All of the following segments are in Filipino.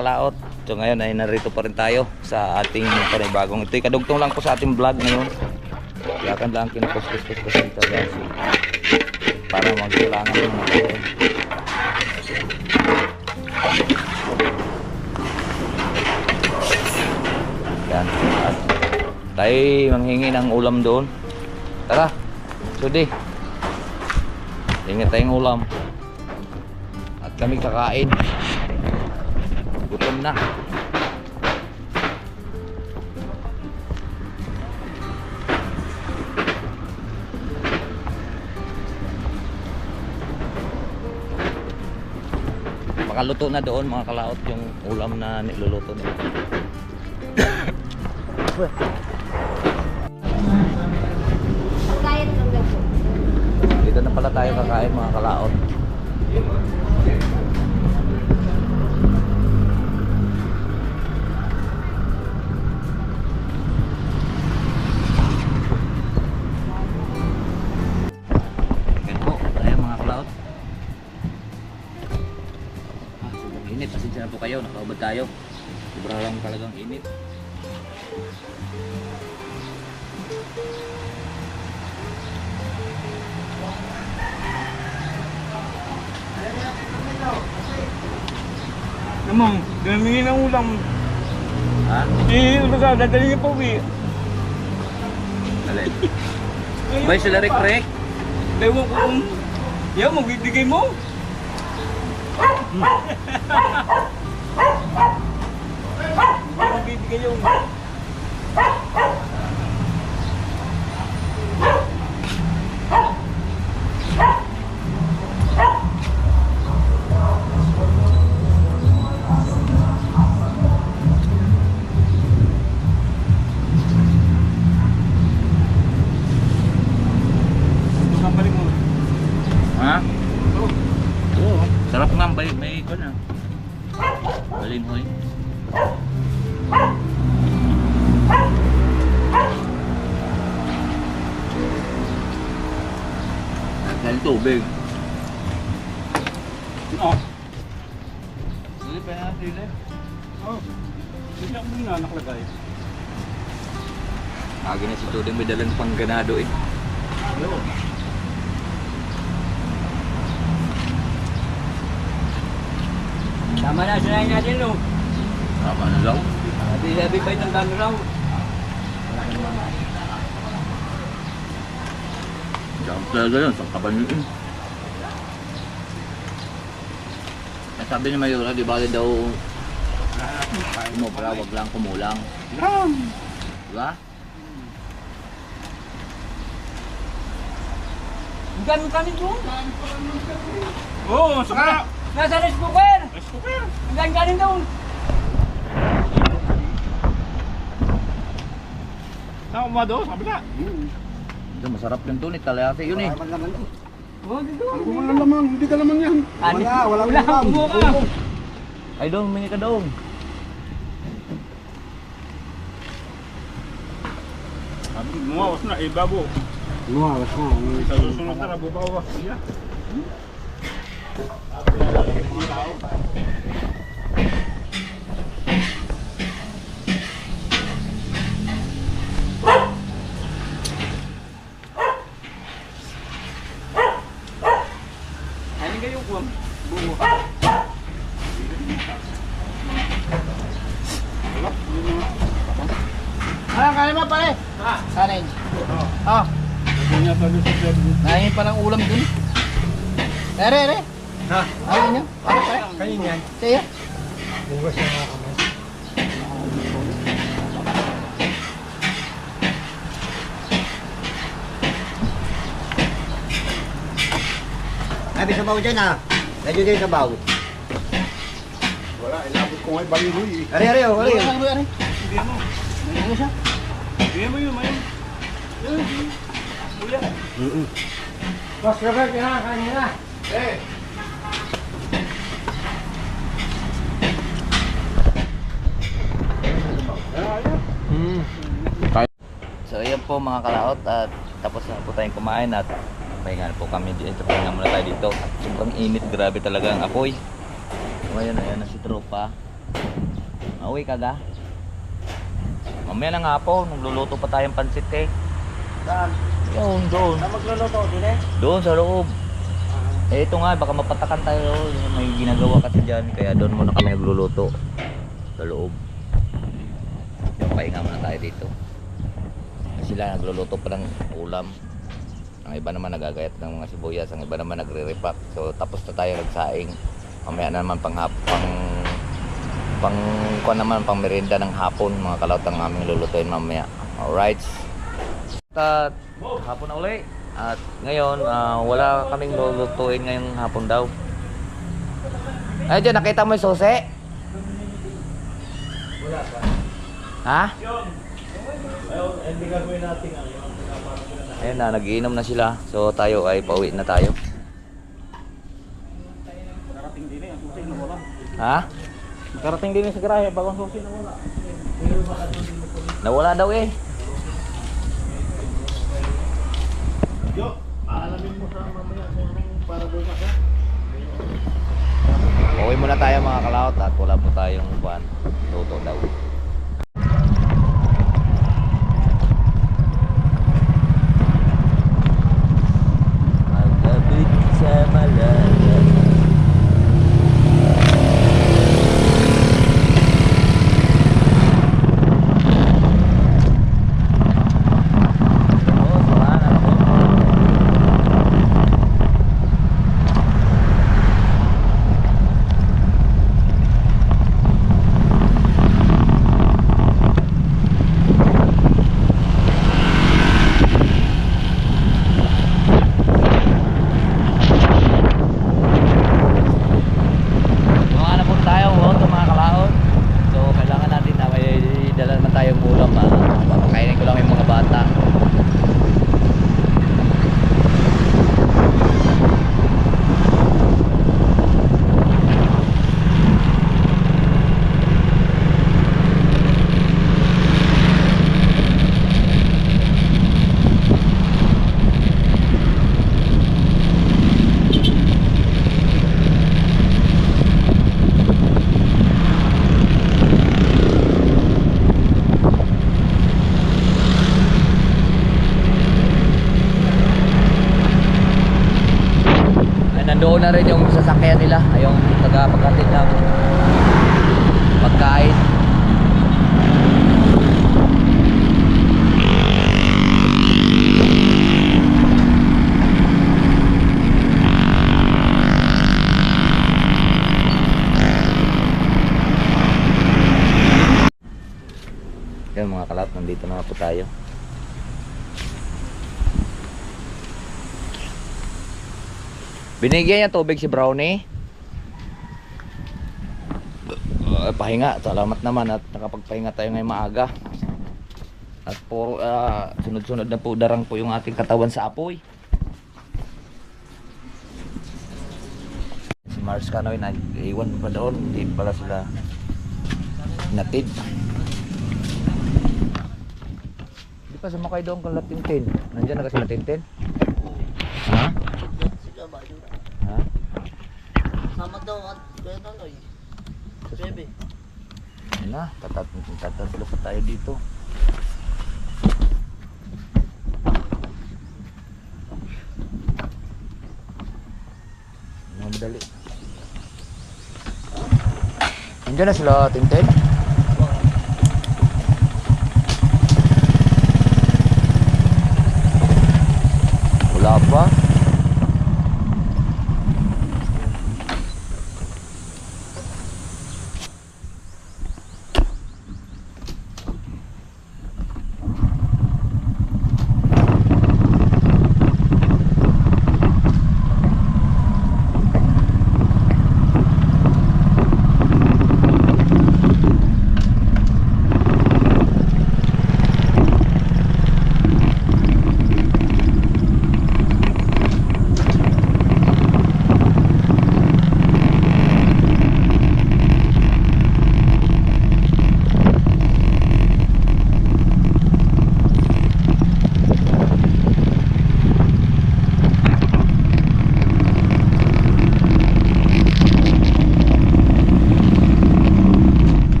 kalaot. So ngayon ay narito pa rin tayo sa ating panibagong. Ito'y kadugtong lang po sa ating vlog ngayon. Yakan lang kinapos-pos-pos dito guys. Para magsulangan naman tayo. Yan. At tayo manghingi ng ulam doon. Tara. Sudi. Hingi tayong ulam. At kami kakain. Gutom na. Makaluto na doon mga kalaot yung ulam na niluluto nila. Dito na pala tayo kakain mga kalaot. Pasensya na po kayo, nakaubad tayo. Sobrang lang talagang init. Namang, dinamingin ang ulam. Ha? Ulaga, dadali niya pa uwi. Alin? Bay sila rek-rek? Ewan ko kung... Yaw, magbibigay mo. Magbibigay yung... Ha? Oo. Sarap nga, may iko na. Balinhoy. Dahil tubig. Oo. Hindi pa yan, sili. Oo. Hindi ako muna nakalagay. Agi na si Tudeng may dalang pangganado eh. Oo. Tama na, sinayin natin, no? Tama na lang. Sabi ba itong dami raw? Diyan talaga yun, sa kabanyin. Sabi ni Mayura, di ba daw umubra, wag lang kumulang. Yan! Diba? Ang dami kanin doon? Oo, saka! Nasa rice cooker! Rice cooker! Ang dami kanin doon! Saan ko ba doon? Sa kabila? Ito, masarap yun doon, italayate yun eh. Oo, dito. Wala lamang, hindi ka lamang yan. Wala ulam. Ay dong, mingi ka dong. Muawas na, ibabo. Lumawas na. Sa susunod na, nabubawas siya. Ano kayo buo? Kaya mo pare? Ha? Kanin. Oh. Ganyan pa doon sa service. Nahin pa ng ulam dun. Ere. Ha? Ayaw nyo? Ano pare? Kanin yan. Siya. Bugas na mga kamay. Sabi sa baw dyan ha. Medyo din sa baw. Wala, ilabot ko ngayon balihoy eh. Are. Hindi mo. Ano siya? Hindi mo yun, mayon. Kuya. Boss Robert, kanin na. Eh. So ayan po mga kalaot at tapos na po tayong kumain at pahinga po kami dito. Pahinga muna tayo dito. Sobrang init, grabe talaga ang apoy. So ngayon, ayan na si tropa. Mauwi ka da? Mamaya ng hapon, magluluto pa tayong pansit eh. Saan? Yun, doon. Saan magluluto din eh? Doon sa loob. Eh ito nga, baka mapatakan tayo. May ginagawa kasi dyan. Kaya doon muna kami nagluluto. Sa loob. Yung pahinga muna tayo dito. Kasi sila nagluluto pa ng ulam. Ang iba naman nagagayat ng mga sibuyas. Ang iba naman nagre-repack. So tapos na tayo nagsaing. Mamaya na naman kuha naman pang merienda ng hapon. Mga kalawat ang aming lulutuin mamaya. Alright. At hapon na uli. At ngayon, wala kaming lulutuin ngayong hapon daw. Ay, dyan, nakita mo yung sose? Wala pa. Ha? Ayun na, nagiinom na sila. So tayo ay pauwi na tayo. Ha? Nakarating din sa garahe, bagong susi na wala. Nawala daw eh. Yo, aalamin mo sa mamaya kung anong para doon ka. Pauwi muna tayo mga kalawat at wala po tayong buwan. Luto daw. Magkabit sa Malaya. Nandoon na rin yung sasakyan nila, yung tagapaghatid ng pagkain. Yan mga kalap, nandito na po tayo. Binigyan niya tubig si Brownie. Pahinga, salamat naman at nakapagpahinga tayo ngayong maaga. At puro sunod-sunod na po darang po yung ating katawan sa apoy. Si Mars Canoy nag-iwan pa doon, hindi pala sila natid. Hindi pa sumakay doon kung Latintin. Nandiyan na kasi Latintin. Ha? Ha? Sama daw at kaya nanoy. Bebe. Ayun na, tatatlo pa tayo dito. Madali. Nandiyan na sila, Tintin. Wala pa.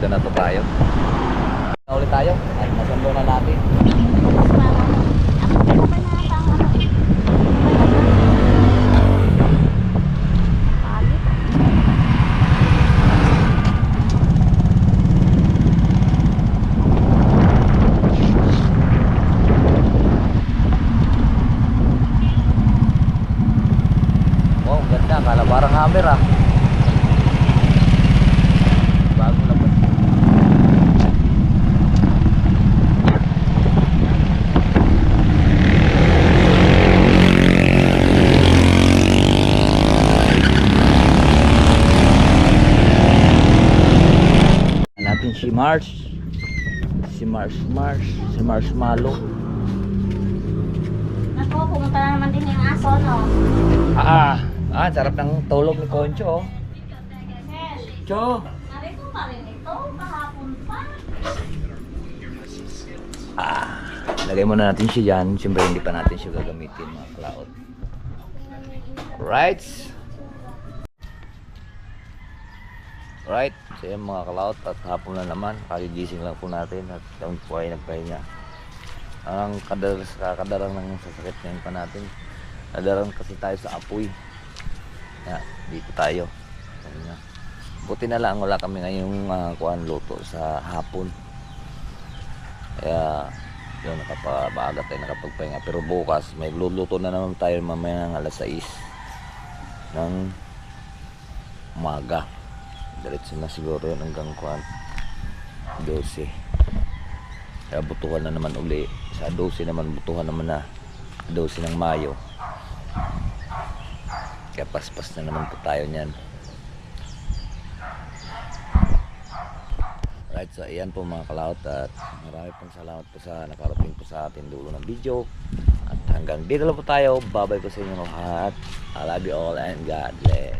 dito na to tayo. Ulit tayo at nasundo na natin. Wow, ang ganda. Kala parang hammer ah. Bago na ba? Natin si Mars. Si Marshmallow. Naku, pumunta na naman din yung aso, no? Sarap ng tulog ni Concho. Cho. Narito pa rin ito, kahapon pa. Lagay muna natin siya dyan. Siyempre hindi pa natin siya gagamitin mga cloud. Alright. Right. So yan mga cloud. At hapon na naman. Kagigising lang po natin. At kami po ay nagpahinga. Ang kadarang ng sasakit ngayon pa natin. Kadarang kasi tayo sa apoy. Dito tayo. Buti na lang wala kami ngayong luto sa hapon. Kaya yun, maaga tayo nakapagpahinga. Pero bukas may luluto na naman tayo mamaya ng alas 6 ng umaga. Diretso na siguro yun hanggang 12. Kaya butuhan na naman uli. Sa 12 naman butuhan naman na 12 ng Mayo. Kaya paspas na naman po tayo niyan. Right, so ayan po mga kalaot at marami pong salamat po sa nakarating po sa ating dulo ng video. At hanggang dito lang po tayo. Bye-bye po sa inyo lahat. I love you all and God bless.